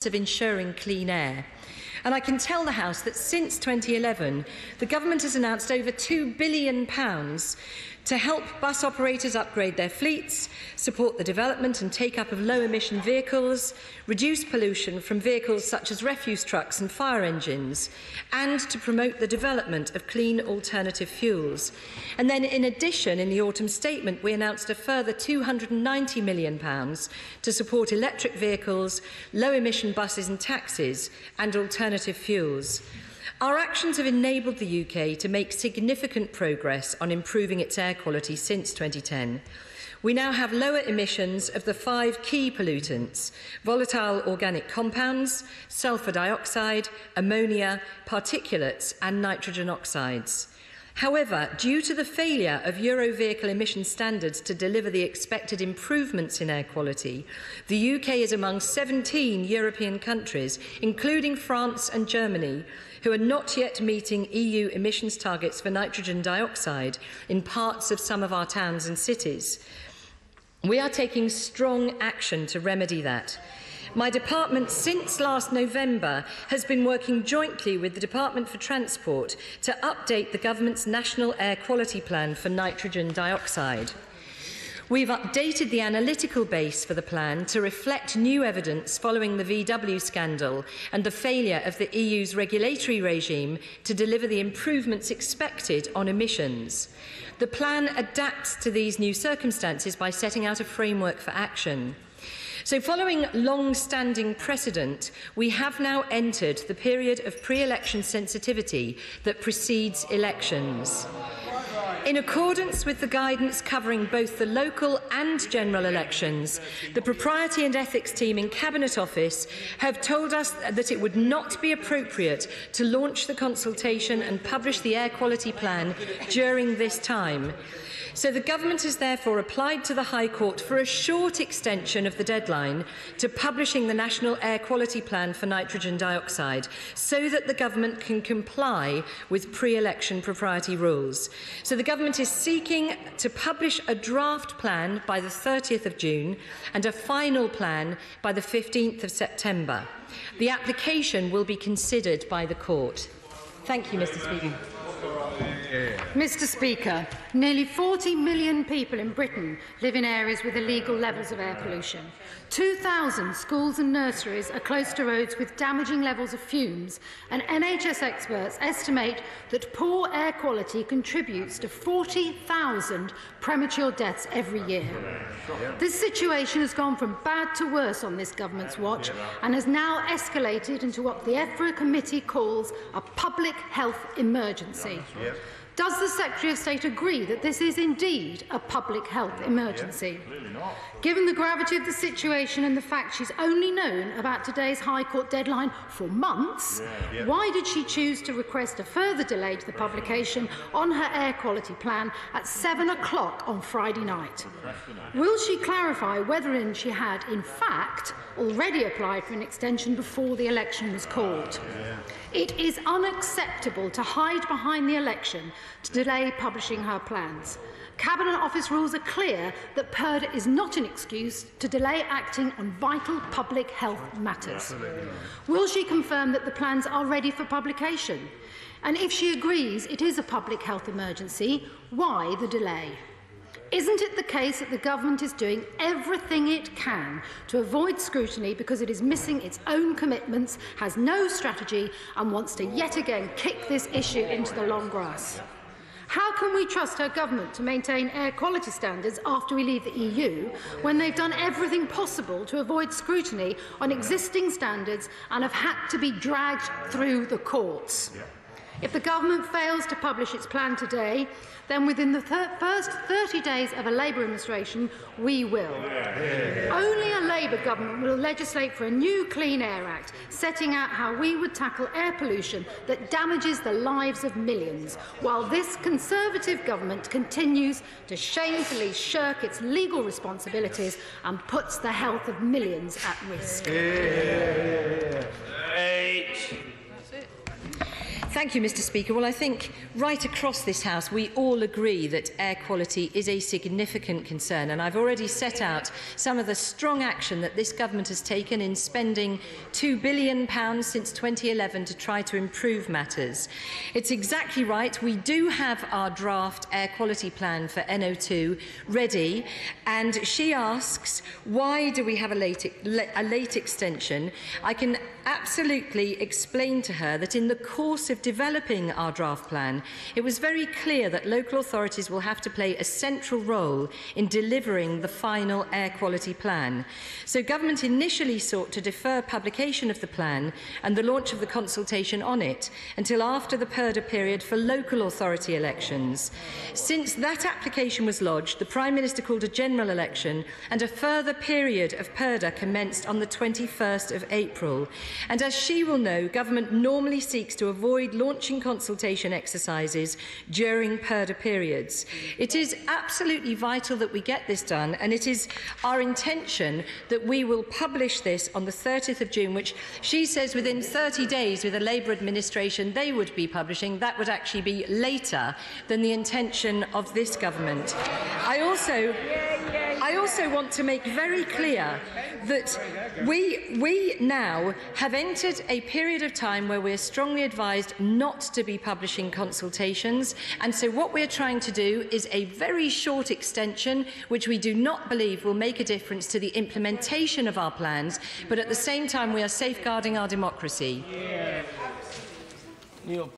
of ensuring clean air. And I can tell the House that since 2011, the Government has announced over £2 billion to help bus operators upgrade their fleets, support the development and take-up of low-emission vehicles, reduce pollution from vehicles such as refuse trucks and fire engines, and to promote the development of clean alternative fuels. And then, in addition, in the autumn statement, we announced a further £290 million to support electric vehicles, low-emission buses and taxis, and alternative fuels. Our actions have enabled the UK to make significant progress on improving its air quality since 2010. We now have lower emissions of the 5 key pollutants: volatile organic compounds, sulphur dioxide, ammonia, particulates and nitrogen oxides. However, due to the failure of Euro vehicle emission standards to deliver the expected improvements in air quality, the UK is among 17 European countries, including France and Germany, who are not yet meeting EU emissions targets for nitrogen dioxide in parts of some of our towns and cities. We are taking strong action to remedy that. My department, since last November, has been working jointly with the Department for Transport to update the Government's National Air Quality Plan for nitrogen dioxide. We've updated the analytical base for the plan to reflect new evidence following the VW scandal and the failure of the EU's regulatory regime to deliver the improvements expected on emissions. The plan adapts to these new circumstances by setting out a framework for action. So, following long-standing precedent, we have now entered the period of pre-election sensitivity that precedes elections. In accordance with the guidance covering both the local and general elections, the Propriety and Ethics team in Cabinet Office have told us that it would not be appropriate to launch the consultation and publish the air quality plan during this time. So the Government has therefore applied to the High Court for a short extension of the deadline to publishing the National Air Quality Plan for nitrogen dioxide, so that the Government can comply with pre-election propriety rules. So the Government is seeking to publish a draft plan by the 30th of June and a final plan by the 15th of September. The application will be considered by the Court. Thank you, Mr. Speaker. Mr. Speaker, nearly 40 million people in Britain live in areas with illegal levels of air pollution. 2,000 schools and nurseries are close to roads with damaging levels of fumes, and NHS experts estimate that poor air quality contributes to 40,000 premature deaths every year. This situation has gone from bad to worse on this Government's watch and has now escalated into what the EFRA committee calls a public health emergency. Does the Secretary of State agree that this is indeed a public health emergency? Given the gravity of the situation and the fact she's only known about today's High Court deadline for months, why did she choose to request a further delay to the publication on her air quality plan at 7 o'clock on Friday night? Will she clarify whether she had, in fact, already applied for an extension before the election was called? It is unacceptable to hide behind the election to delay publishing her plans. Cabinet Office rules are clear that purdah is not an excuse to delay acting on vital public health matters. Will she confirm that the plans are ready for publication? And if she agrees it is a public health emergency, why the delay? Isn't it the case that the Government is doing everything it can to avoid scrutiny because it is missing its own commitments, has no strategy and wants to yet again kick this issue into the long grass? How can we trust her Government to maintain air quality standards after we leave the EU when they've done everything possible to avoid scrutiny on existing standards and have had to be dragged through the courts? If the Government fails to publish its plan today, then within the first 30 days of a Labour administration, we will. Only a Labour government will legislate for a new Clean Air Act, setting out how we would tackle air pollution that damages the lives of millions, while this Conservative government continues to shamefully shirk its legal responsibilities and puts the health of millions at risk. Thank Thank you, Mr. Speaker. Well, I think right across this House we all agree that air quality is a significant concern, and I've already set out some of the strong action that this government has taken in spending £2 billion since 2011 to try to improve matters. It's exactly right. We do have our draft air quality plan for NO2 ready, and she asks, why do we have a late extension? I can absolutely explain to her that in the course of developing our draft plan, it was very clear that local authorities will have to play a central role in delivering the final air quality plan. So government initially sought to defer publication of the plan and the launch of the consultation on it until after the PERDA period for local authority elections. Since that application was lodged, the Prime Minister called a general election and a further period of PERDA commenced on the 21st of April. And as she will know, government normally seeks to avoid launching consultation exercises during PERDA periods. It is absolutely vital that we get this done, and it is our intention that we will publish this on the 30th of June, which she says within 30 days with a Labour administration they would be publishing. That would actually be later than the intention of this government. I also want to make very clear that we now have entered a period of time where we're strongly advised not to be publishing consultations, and so what we're trying to do is a very short extension, which we do not believe will make a difference to the implementation of our plans, but at the same time we are safeguarding our democracy.